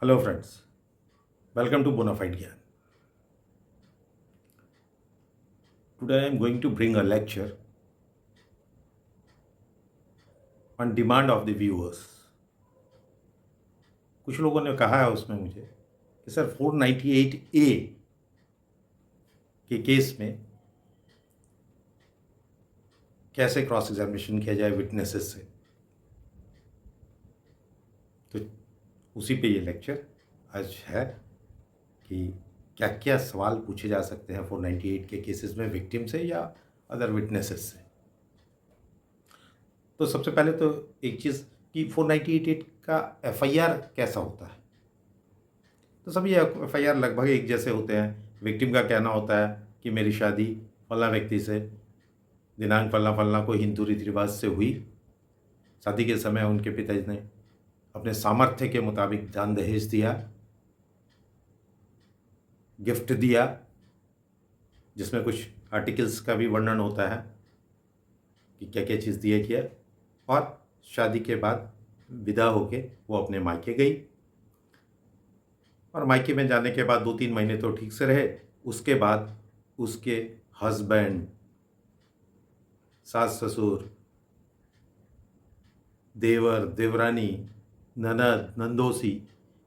Hello, friends. Welcome to Bonafide Gyan. Today I am going to bring a lecture on demand of the viewers. कुछ लोगों ने कहा है उसमें मुझे कि सर 498A के केस में कैसे क्रॉस एग्जामिनेशन किया जाए विटनेसेस से, तो उसी पे ये लेक्चर आज है कि क्या क्या सवाल पूछे जा सकते हैं 498 के केसेस में विक्टिम से या अदर विटनेसेस से। तो सबसे पहले तो एक चीज़ कि 498 का एफआईआर कैसा होता है। तो सभी एफआईआर लगभग एक जैसे होते हैं। विक्टिम का कहना होता है कि मेरी शादी फला व्यक्ति से दिनांक फला फला को हिंदू रीति रिवाज से हुई। शादी के समय उनके पिताजी ने अपने सामर्थ्य के मुताबिक दान दहेज दिया, गिफ्ट दिया, जिसमें कुछ आर्टिकल्स का भी वर्णन होता है कि क्या क्या चीज़ दिया किया। और शादी के बाद विदा होके वो अपने मायके गई और मायके में जाने के बाद 2-3 महीने तो ठीक से रहे। उसके बाद उसके हस्बैंड, सास ससुर, देवर देवरानी, ननद नंदोसी,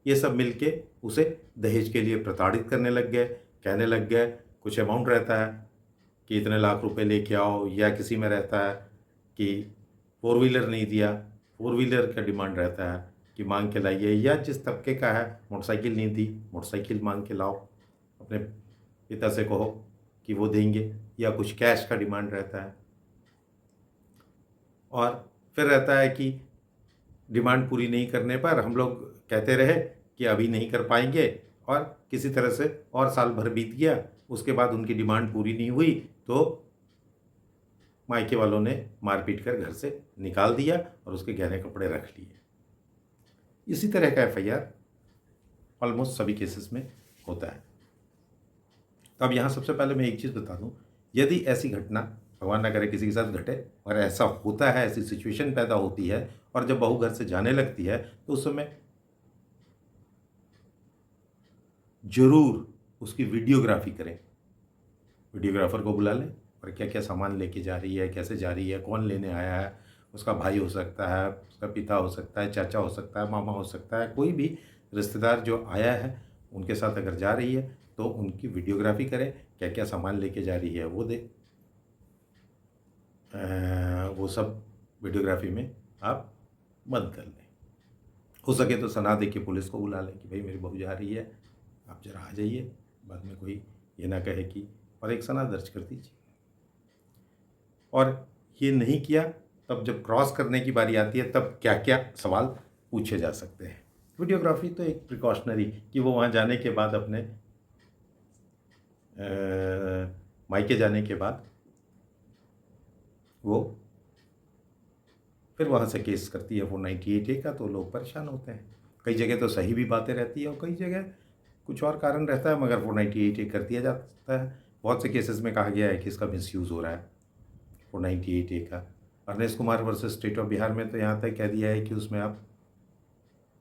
ये सब मिलके उसे दहेज के लिए प्रताड़ित करने लग गए। कहने लग गए कुछ अमाउंट रहता है कि इतने लाख रुपए लेके आओ, या किसी में रहता है कि 4 व्हीलर नहीं दिया, 4 व्हीलर का डिमांड रहता है कि मांग के लाइए, या जिस तबके का है मोटरसाइकिल नहीं दी, मोटरसाइकिल मांग के लाओ, अपने पिता से कहो कि वो देंगे, या कुछ कैश का डिमांड रहता है। और फिर रहता है कि डिमांड पूरी नहीं करने पर हम लोग कहते रहे कि अभी नहीं कर पाएंगे, और किसी तरह से और साल भर बीत गया, उसके बाद उनकी डिमांड पूरी नहीं हुई तो मायके वालों ने मारपीट कर घर से निकाल दिया और उसके गहने कपड़े रख लिए। इसी तरह का एफआईआर ऑलमोस्ट सभी केसेस में होता है। तो अब यहाँ सबसे पहले मैं एक चीज़ बता दूँ, यदि ऐसी घटना भगवान ना करे किसी के साथ घटे और ऐसा होता है, ऐसी सिचुएशन पैदा होती है और जब बहू घर से जाने लगती है, तो उस समय जरूर उसकी वीडियोग्राफी करें। वीडियोग्राफर को बुला लें और क्या क्या सामान लेके जा रही है, कैसे जा रही है, कौन लेने आया है, उसका भाई हो सकता है, उसका पिता हो सकता है, चाचा हो सकता है, मामा हो सकता है, कोई भी रिश्तेदार जो आया है उनके साथ अगर जा रही है तो उनकी वीडियोग्राफी करें। क्या क्या सामान लेके जा रही है वो वो सब वीडियोग्राफी में आप बंद कर लें। हो सके तो सना दे के पुलिस को बुला लें कि भाई मेरी बहू जा रही है, आप जरा आ जाइए, बाद में कोई ये ना कहे कि, और एक सना दर्ज कर दीजिए। और ये नहीं किया तब जब क्रॉस करने की बारी आती है तब क्या क्या सवाल पूछे जा सकते हैं। वीडियोग्राफी तो एक प्रिकॉशनरी कि वो वहाँ जाने के बाद अपने मायके जाने के बाद वो फिर वहाँ से केस करती है 498A का, तो लोग परेशान होते हैं। कई जगह तो सही भी बातें रहती है और कई जगह कुछ और कारण रहता है, मगर 498A कर दिया जाता है। बहुत से केसेस में कहा गया है कि इसका मिसयूज़ हो रहा है 498A का। Arnesh Kumar versus state of Bihar में तो यहाँ तक कह दिया है कि उसमें आप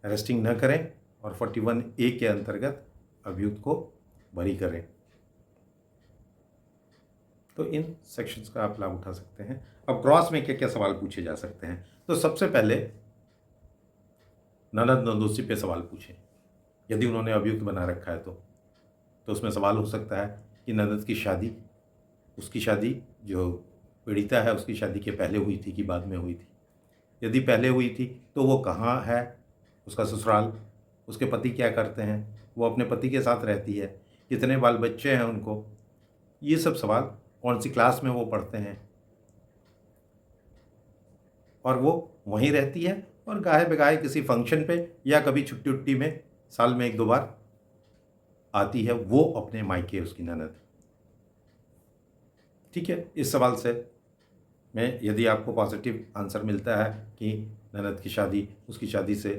अरेस्टिंग न करें और 41A के अंतर्गत अभियुक्त को बरी करें। तो इन सेक्शंस का आप लाभ उठा सकते हैं। अब क्रॉस में क्या क्या सवाल पूछे जा सकते हैं, तो सबसे पहले ननद नंदोसी पे सवाल पूछें। यदि उन्होंने अभियुक्त बना रखा है तो उसमें सवाल हो सकता है कि ननद की शादी, उसकी शादी जो पीड़िता है उसकी शादी के पहले हुई थी कि बाद में हुई थी। यदि पहले हुई थी तो वो कहाँ है, उसका ससुराल, उसके पति क्या करते हैं, वो अपने पति के साथ रहती है, कितने बाल बच्चे हैं उनको, ये सब सवाल, कौन सी क्लास में वो पढ़ते हैं, और वो वहीं रहती है और गाहे बेगाहे किसी फंक्शन पे या कभी छुट्टी उट्टी में साल में 1-2 बार आती है वो अपने मायके उसकी ननद। ठीक है, इस सवाल से में यदि आपको पॉजिटिव आंसर मिलता है कि ननद की शादी उसकी शादी से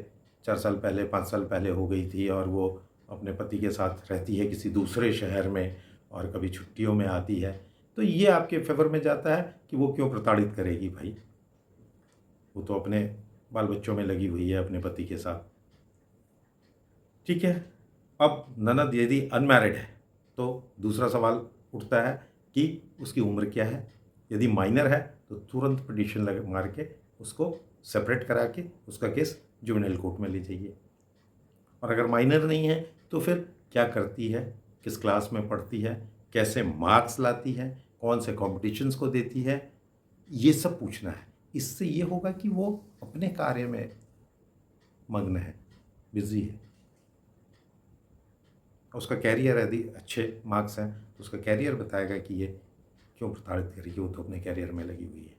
4 साल पहले 5 साल पहले हो गई थी और वो अपने पति के साथ रहती है किसी दूसरे शहर में और कभी छुट्टियों में आती है, तो ये आपके फेवर में जाता है कि वो क्यों प्रताड़ित करेगी भाई, वो तो अपने बाल बच्चों में लगी हुई है अपने पति के साथ। ठीक है। अब ननद यदि अनमैरिड है तो दूसरा सवाल उठता है कि उसकी उम्र क्या है। यदि माइनर है तो तुरंत पिटीशन लग मार के उसको सेपरेट करा के उसका केस जुवेनाइल कोर्ट में ले जाइए। और अगर माइनर नहीं है तो फिर क्या करती है, किस क्लास में पढ़ती है, कैसे मार्क्स लाती है, कौन से कॉम्पिटिशन्स को देती है, ये सब पूछना है। इससे ये होगा कि वो अपने कार्य में मग्न है, बिजी है। उसका कैरियर यदि अच्छे मार्क्स हैं तो उसका कैरियर बताएगा कि ये क्यों प्रताड़ित करेगी, वो तो अपने कैरियर में लगी हुई है।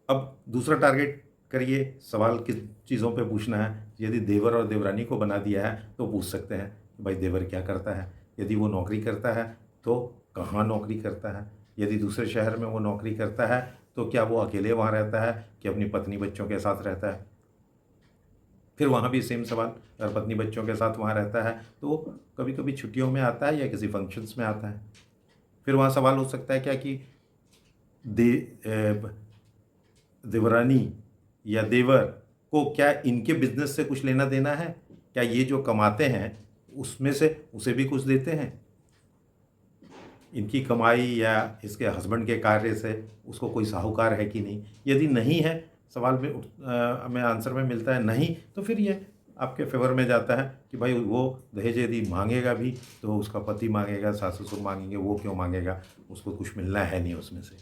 अब दूसरा टारगेट करिए, सवाल किस चीज़ों पे पूछना है। यदि देवर और देवरानी को बना दिया है तो पूछ सकते हैं कि भाई देवर क्या करता है, यदि वो नौकरी करता है तो कहाँ नौकरी करता है, यदि दूसरे शहर में वो नौकरी करता है तो क्या वो अकेले वहाँ रहता है कि अपनी पत्नी बच्चों के साथ रहता है। फिर वहाँ भी सेम सवाल, अगर पत्नी बच्चों के साथ वहाँ रहता है तो कभी कभी छुट्टियों में आता है या किसी फंक्शंस में आता है। फिर वहाँ सवाल हो सकता है क्या कि देवरानी या देवर को क्या इनके बिजनेस से कुछ लेना देना है, क्या ये जो कमाते हैं उसमें से उसे भी कुछ देते हैं, इनकी कमाई या इसके हस्बैंड के कार्य से उसको कोई साहूकार है कि नहीं। यदि नहीं है, सवाल में आंसर में मिलता है नहीं, तो फिर ये आपके फेवर में जाता है कि भाई वो दहेज यदि मांगेगा भी तो उसका पति मांगेगा, सास ससुर मांगेंगे, वो क्यों मांगेगा, उसको कुछ मिलना है नहीं उसमें से।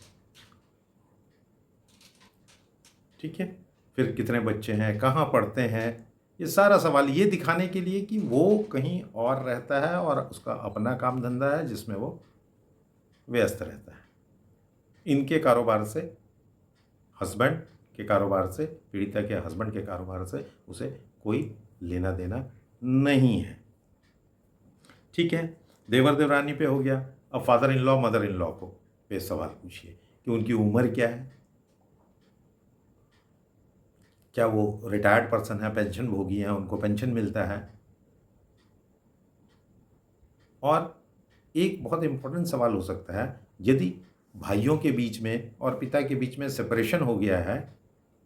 ठीक है। फिर कितने बच्चे हैं, कहाँ पढ़ते हैं, ये सारा सवाल ये दिखाने के लिए कि वो कहीं और रहता है और उसका अपना काम धंधा है जिसमें वो व्यस्त रहता है। इनके कारोबार से, हस्बैंड के कारोबार से, पीड़िता के हस्बैंड के कारोबार से उसे कोई लेना देना नहीं है। ठीक है। देवर देवरानी पे हो गया। अब father in law mother in law को पे सवाल पूछिए कि उनकी उम्र क्या है, क्या वो रिटायर्ड पर्सन है, पेंशन भोगी हैं, उनको पेंशन मिलता है। और एक बहुत इंपॉर्टेंट सवाल हो सकता है, यदि भाइयों के बीच में और पिता के बीच में सेपरेशन हो गया है,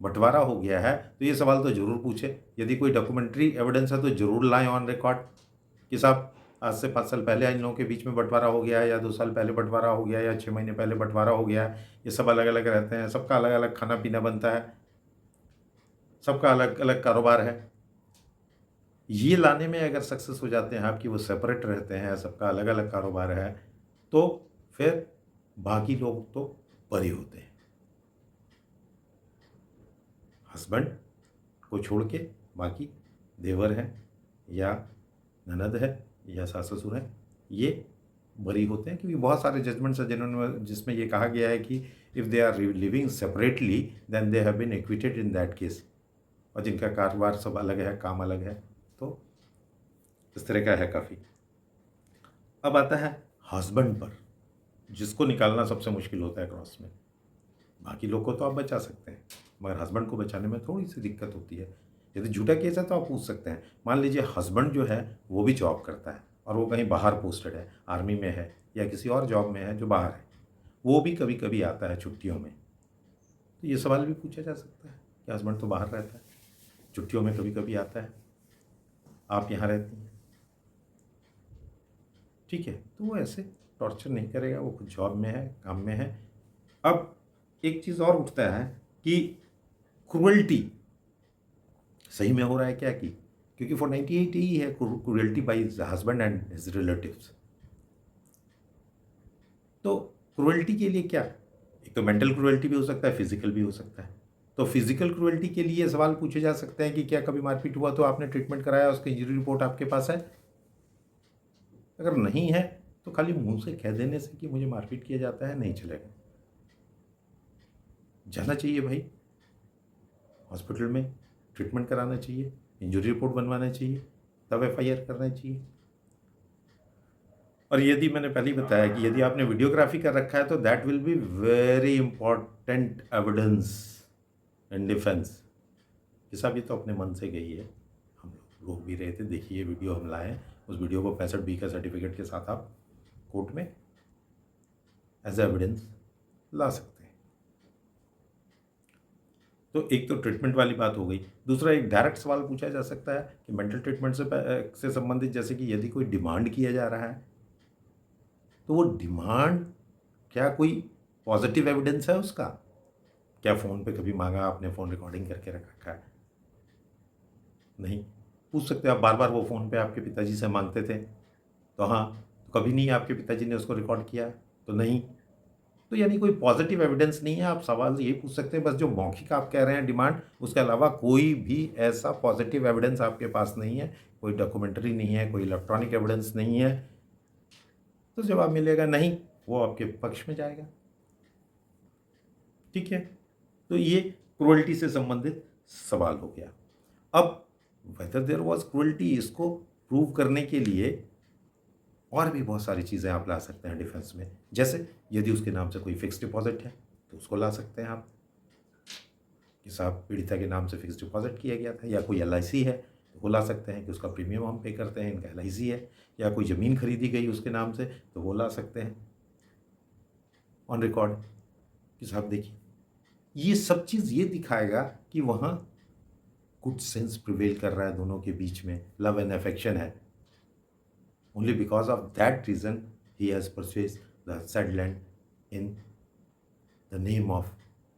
बंटवारा हो गया है, तो ये सवाल तो ज़रूर पूछे। यदि कोई डॉक्यूमेंट्री एविडेंस है तो ज़रूर लाएं ऑन रिकॉर्ड कि साहब आज से 5 साल पहले इन लोगों के बीच में बंटवारा हो गया है, या 2 साल पहले बंटवारा हो गया है, या 6 महीने पहले बंटवारा हो गया है। ये सब अलग अलग रहते हैं, सबका अलग अलग खाना पीना बनता है, सबका अलग अलग कारोबार है। ये लाने में अगर सक्सेस हो जाते हैं आप कि वो सेपरेट रहते हैं, सबका अलग अलग कारोबार है, तो फिर बाकी लोग तो बरी होते हैं। हस्बैंड को छोड़ के बाकी देवर हैं या ननद है या सास ससुर है, ये बरी होते हैं। क्योंकि बहुत सारे जजमेंट्स हैं जिन्होंने जिसमें ये कहा गया है कि if they are living separately then they have been acquitted in that case. और जिनका कारोबार सब अलग है, काम अलग है, तो इस तरह का है काफ़ी। अब आता है हस्बैंड पर, जिसको निकालना सबसे मुश्किल होता है क्रॉस में। बाकी लोग को तो आप बचा सकते हैं, मगर हस्बैंड को बचाने में थोड़ी सी दिक्कत होती है। यदि झूठा केस है तो आप पूछ सकते हैं। मान लीजिए हस्बैंड जो है वो भी जॉब करता है और वो कहीं बाहर पोस्टेड है, आर्मी में है या किसी और जॉब में है जो बाहर है, वो भी कभी कभी आता है छुट्टियों में, तो ये सवाल भी पूछा जा सकता है कि हस्बैंड तो बाहर रहता है, छुट्टियों में कभी कभी आता है, आप यहाँ रहती हैं। ठीक है, तो वो ऐसे टॉर्चर नहीं करेगा, वो खुद जॉब में है, काम में है। अब एक चीज़ और उठता है कि क्रुएल्टी सही में हो रहा है क्या कि, क्योंकि 498 ही है cruelty by husband and his relatives. तो क्रुएल्टी के लिए क्या, एक तो मेंटल क्रुएल्टी भी हो सकता है, फिजिकल भी हो सकता है। तो फिजिकल क्रुएल्टी के लिए सवाल पूछे जा सकते हैं कि क्या कभी मारपीट हुआ तो आपने ट्रीटमेंट कराया, उसकी इंजरी रिपोर्ट आपके पास है। अगर नहीं है तो खाली मुंह से कह देने से कि मुझे मारपीट किया जाता है नहीं चलेगा, जाना चाहिए भाई हॉस्पिटल में, ट्रीटमेंट कराना चाहिए, इंजरी रिपोर्ट बनवाना चाहिए, तब एफआईआर करना चाहिए। और यदि मैंने पहले ही बताया कि यदि आपने वीडियोग्राफी कर रखा है तो that will be very important evidence in defence. ये सब ये तो अपने मन से गई है, हम लोग भी रहे थे, देखिए वीडियो हम लाए हैं, उस वीडियो को 65B का सर्टिफिकेट के साथ आप कोर्ट में एज एविडेंस ला सकते हैं। तो एक तो ट्रीटमेंट वाली बात हो गई। दूसरा एक डायरेक्ट सवाल पूछा जा सकता है कि मेंटल ट्रीटमेंट से संबंधित, जैसे कि यदि कोई डिमांड किया जा रहा है, तो वो डिमांड क्या कोई पॉजिटिव एविडेंस है उसका? क्या फ़ोन पे कभी माँगा, आपने फ़ोन रिकॉर्डिंग करके रख रखा है? नहीं। पूछ सकते हैं आप, बार-बार वो फ़ोन पे आपके पिताजी से माँगते थे? तो हाँ। तो कभी नहीं आपके पिताजी ने उसको रिकॉर्ड किया? तो नहीं। तो यानी कोई पॉजिटिव एविडेंस नहीं है। आप सवाल ये पूछ सकते हैं, बस जो मौखिक आप कह रहे हैं डिमांड, उसके अलावा कोई भी ऐसा पॉजिटिव एविडेंस आपके पास नहीं है, कोई डॉक्यूमेंट्री नहीं है, कोई इलेक्ट्रॉनिक एविडेंस नहीं है, तो जवाब मिलेगा नहीं, वो आपके पक्ष में जाएगा। ठीक है? तो ये क्रूअल्टी से संबंधित सवाल हो गया। अब वेदर देयर वाज़ क्रूअल्टी, इसको प्रूव करने के लिए और भी बहुत सारी चीज़ें आप ला सकते हैं डिफेंस में। जैसे यदि उसके नाम से कोई फिक्स्ड डिपॉज़िट है, तो उसको ला सकते हैं आप कि साहब पीड़िता के नाम से फिक्स्ड डिपॉज़िट किया गया था, या कोई एलआईसी है, तो वो ला सकते हैं कि उसका प्रीमियम हम पे करते हैं, इनका एलआईसी है, या कोई ज़मीन खरीदी गई उसके नाम से, तो वो ला सकते हैं ऑन रिकॉर्ड कि साहब देखिए। ये सब चीज़ ये दिखाएगा कि वहाँ गुड सेंस प्रिवेल कर रहा है दोनों के बीच में, लव एंड अफेक्शन है। Only because of that reason he has purchased the said land in the name of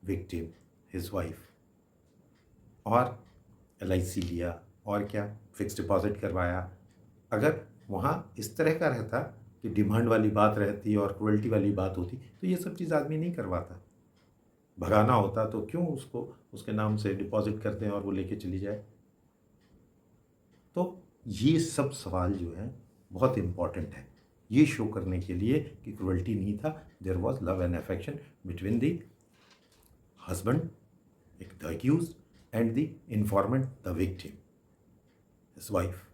victim, his wife. और एलआईसी लिया, और क्या, फिक्स डिपॉजिट करवाया। अगर वहाँ इस तरह का रहता कि डिमांड वाली बात रहती और क्रुएल्टी वाली बात होती, तो ये सब चीज़ आदमी नहीं करवाता। भगाना होता तो क्यों उसको उसके नाम से डिपॉजिट कर दें और वो लेके चली जाए। तो ये सब सवाल जो हैं बहुत इम्पॉर्टेंट है, ये शो करने के लिए कि क्रुएल्टी नहीं था, there was love and affection between the husband, the accused, and the informant, the victim, his wife.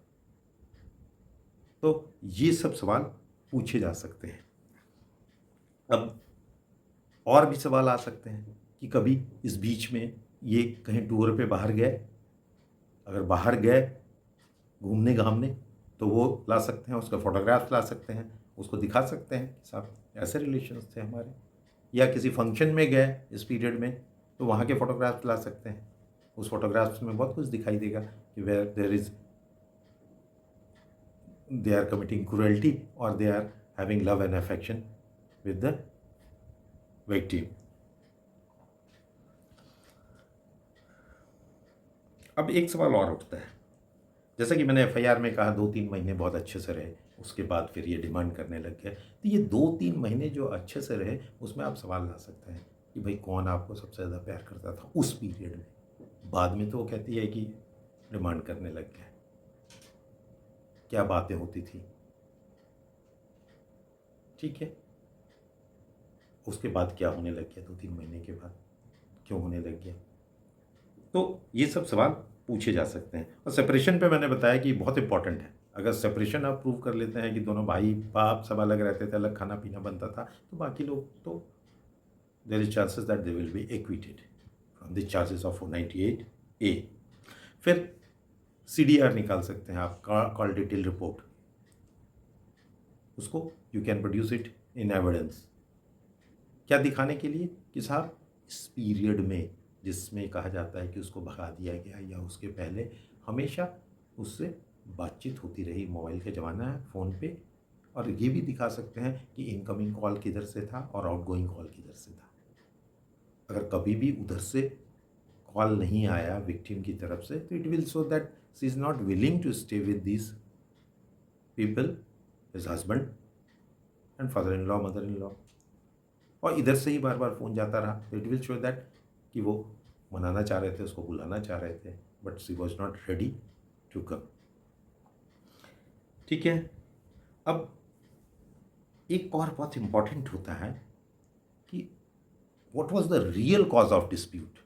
तो ये सब सवाल पूछे जा सकते हैं। अब और भी सवाल आ सकते हैं कि कभी इस बीच में ये कहीं टूर पे बाहर गए, अगर बाहर गए घूमने घामने, तो वो ला सकते हैं, उसका फोटोग्राफ्स ला सकते हैं, उसको दिखा सकते हैं कि साहब ऐसे रिलेशंस थे हमारे। या किसी फंक्शन में गए इस पीरियड में, तो वहाँ के फोटोग्राफ्स ला सकते हैं। उस फोटोग्राफ्स में बहुत कुछ दिखाई देगा कि where there is they are committing cruelty और they are having love and affection with the victim. अब एक सवाल और उठता है, जैसा कि मैंने एफआईआर में कहा 2-3 महीने बहुत अच्छे से रहे, उसके बाद फिर ये डिमांड करने लग गए। तो ये 2-3 महीने जो अच्छे से रहे, उसमें आप सवाल ला सकते हैं कि भाई कौन आपको सबसे ज़्यादा प्यार करता था उस पीरियड में। बाद में तो वो कहती है कि डिमांड करने लग गए, क्या बातें होती थी। ठीक है, उसके बाद क्या होने लग गया, 2-3 महीने के बाद क्यों होने लग गया। तो ये सब सवाल पूछे जा सकते हैं। और सेपरेशन पे मैंने बताया कि बहुत इंपॉर्टेंट है। अगर सेपरेशन आप प्रूव कर लेते हैं कि दोनों भाई बाप सब अलग रहते थे, अलग खाना पीना बनता था, तो बाकी लोग तो there is chances that they will be acquitted from the charges of 498A। फिर सीडीआर निकाल सकते हैं आप, कॉल डिटेल रिपोर्ट, उसको you can produce it in evidence. क्या दिखाने के लिए कि साहब इस पीरियड में जिसमें कहा जाता है कि उसको भगा दिया गया या उसके पहले हमेशा उससे बातचीत होती रही, मोबाइल का ज़माना है, फ़ोन पे। और ये भी दिखा सकते हैं कि इनकमिंग कॉल किधर से था और आउटगोइंग कॉल किधर से था। अगर कभी भी उधर से कॉल नहीं आया विक्टिम की तरफ से, तो it will show that she is not willing to stay with this people, his husband and father in law, mother in law. और इधर से ही बार बार फ़ोन जाता रहा, तो इट विल शो दैट कि वो मनाना चाह रहे थे, उसको बुलाना चाह रहे थे, but she was not ready to come. ठीक है। अब एक और बहुत इंपॉर्टेंट होता है कि what was the real cause of dispute.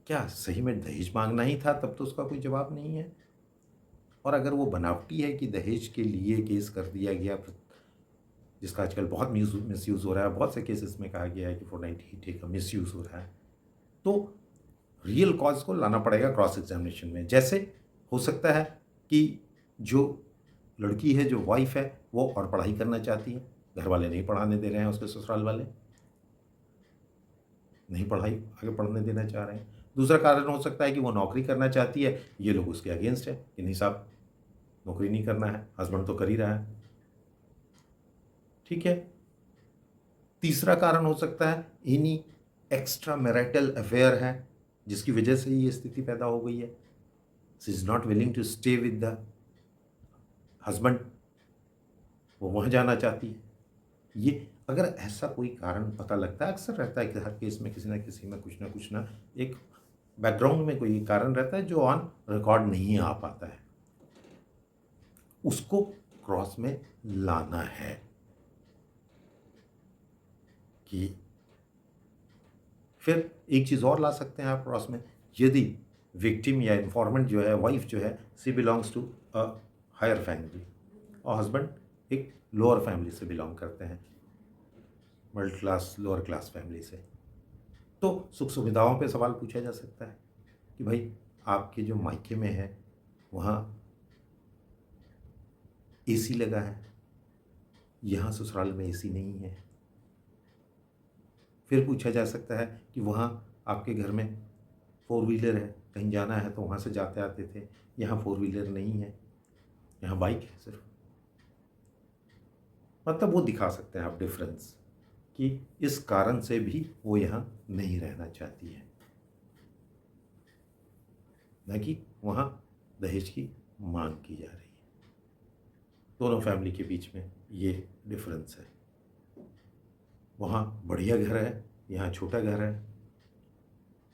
क्या सही में दहेज मांगना ही था? तब तो उसका कोई जवाब नहीं है। और अगर वो बनावटी है कि दहेज के लिए केस कर दिया गया, जिसका आजकल बहुत मिसयूज़ हो रहा है, बहुत से केसेस में कहा गया है कि 498A का मिसयूज़ हो रहा है, तो रियल कॉज को लाना पड़ेगा क्रॉस एग्जामिनेशन में। जैसे हो सकता है कि जो लड़की है, जो वाइफ है, वो और पढ़ाई करना चाहती है, घर वाले नहीं पढ़ाने दे रहे हैं, उसके ससुराल वाले, नहीं पढ़ाई आगे पढ़ने देना चाह रहे हैं। दूसरा कारण हो सकता है कि वो नौकरी करना चाहती है, ये लोग उसके अगेंस्ट है कि नहीं साहब नौकरी नहीं करना है, हस्बैंड तो कर ही रहा है। ठीक है। तीसरा कारण हो सकता है इन्हीं एक्स्ट्रा मैरिटल अफेयर है जिसकी वजह से ये स्थिति पैदा हो गई है। She is not willing to stay with the husband, वो वहाँ जाना चाहती है। ये अगर ऐसा कोई कारण पता लगता है, अक्सर रहता है कि हर केस में किसी ना किसी में कुछ ना एक बैकग्राउंड में कोई कारण रहता है जो ऑन रिकॉर्ड नहीं आ पाता है, उसको क्रॉस में लाना है कि फिर एक चीज़ और ला सकते हैं आप क्रॉस में, यदि विक्टिम या इन्फॉर्मेंट जो है, वाइफ जो है, she belongs to a higher family और हस्बैंड एक लोअर फैमिली से बिलोंग करते हैं, middle class lower class family से, तो सुख सुविधाओं पे सवाल पूछा जा सकता है कि भाई आपके जो मायके में है वहाँ एसी लगा है, यहाँ ससुराल में एसी नहीं है। फिर पूछा जा सकता है कि वहाँ आपके घर में 4 व्हीलर है, कहीं जाना है तो वहाँ से जाते आते थे, यहाँ 4 व्हीलर नहीं है, यहाँ बाइक है सिर्फ। मतलब वो दिखा सकते हैं आप डिफरेंस कि इस कारण से भी वो यहाँ नहीं रहना चाहती है, न कि वहाँ दहेज की मांग की जा रही है। दोनों फैमिली के बीच में ये डिफरेंस है। वहाँ बढ़िया घर है, यहाँ छोटा घर है,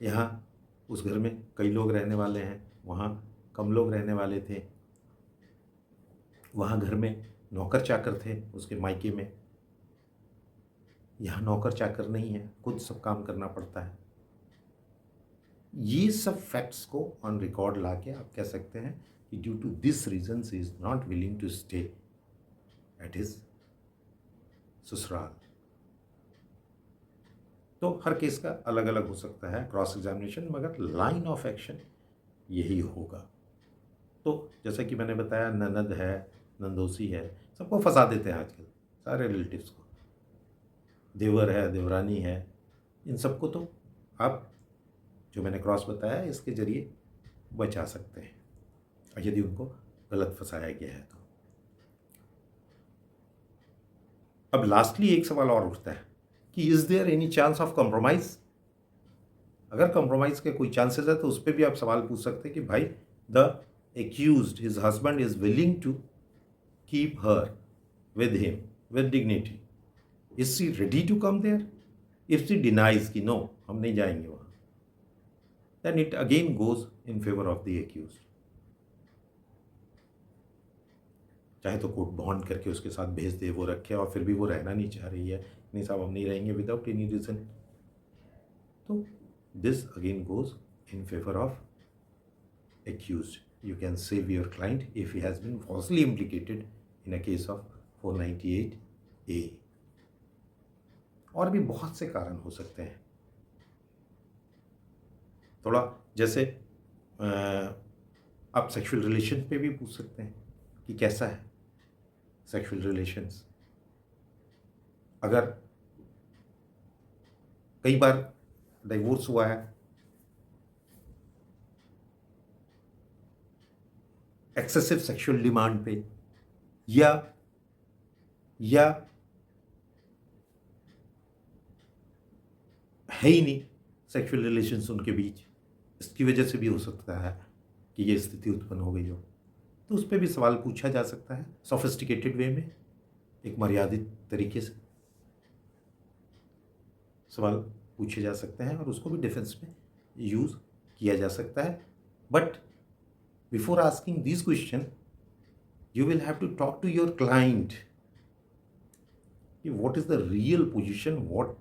यहाँ उस घर में कई लोग रहने वाले हैं, वहाँ कम लोग रहने वाले थे, वहाँ घर में नौकर चाकर थे उसके मायके में, यहाँ नौकर चाकर नहीं है, खुद सब काम करना पड़ता है। ये सब फैक्ट्स को ऑन रिकॉर्ड ला के आप कह सकते हैं कि due to this reason she is not willing to stay at his ससुराल। तो हर केस का अलग अलग हो सकता है क्रॉस एग्जामिनेशन, मगर लाइन ऑफ एक्शन यही होगा। तो जैसा कि मैंने बताया, ननद है, नंदोसी है, सबको फंसा देते हैं आजकल, सारे रिलेटिव्स को, देवर है, देवरानी है, इन सबको तो आप जो मैंने क्रॉस बताया इसके जरिए बचा सकते हैं यदि उनको गलत फंसाया गया है तो। अब लास्टली एक सवाल और उठता है कि is there any chance of compromise. अगर कॉम्प्रोमाइज के कोई चांसेस है तो उस पर भी आप सवाल पूछ सकते हैं कि भाई the accused, his husband is willing to keep her with him with dignity, is she ready to come there. If she denies कि नो हम नहीं जाएंगे वहाँ, then it again goes in favor of the accused। चाहे तो court bond करके उसके साथ भेज दे, वो रखे और फिर भी वो रहना नहीं चाह रही है, नहीं साहब हम नहीं रहेंगे विदाउट एनी रीजन, तो this again goes in favour of accused। You can save your client if he has been falsely implicated in a case of 498A। और भी बहुत से कारण हो सकते हैं। थोड़ा जैसे आप सेक्सुअल रिलेशन पे भी पूछ सकते हैं कि कैसा है सेक्सुअल रिलेशंस। अगर कई बार डिवोर्स हुआ है, एक्सेसिव सेक्सुअल डिमांड पे, या है ही नहीं सेक्सुअल रिलेशंस उनके बीच, इसकी वजह से भी हो सकता है कि ये स्थिति उत्पन्न हो गई हो, तो उस पर भी सवाल पूछा जा सकता है सोफिस्टिकेटेड वे में, एक मर्यादित तरीके से सवाल पूछे जा सकते हैं और उसको भी डिफेंस में यूज़ किया जा सकता है। But before asking this question you will have to talk to your client कि what is the real position, what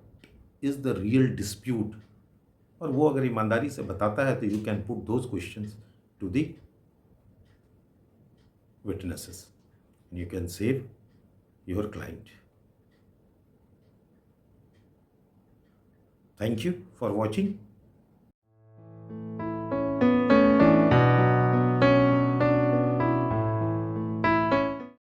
is the real dispute, और वो अगर ईमानदारी से बताता है तो you can put those questions to the witnesses and you can save your client। Thank you for watching।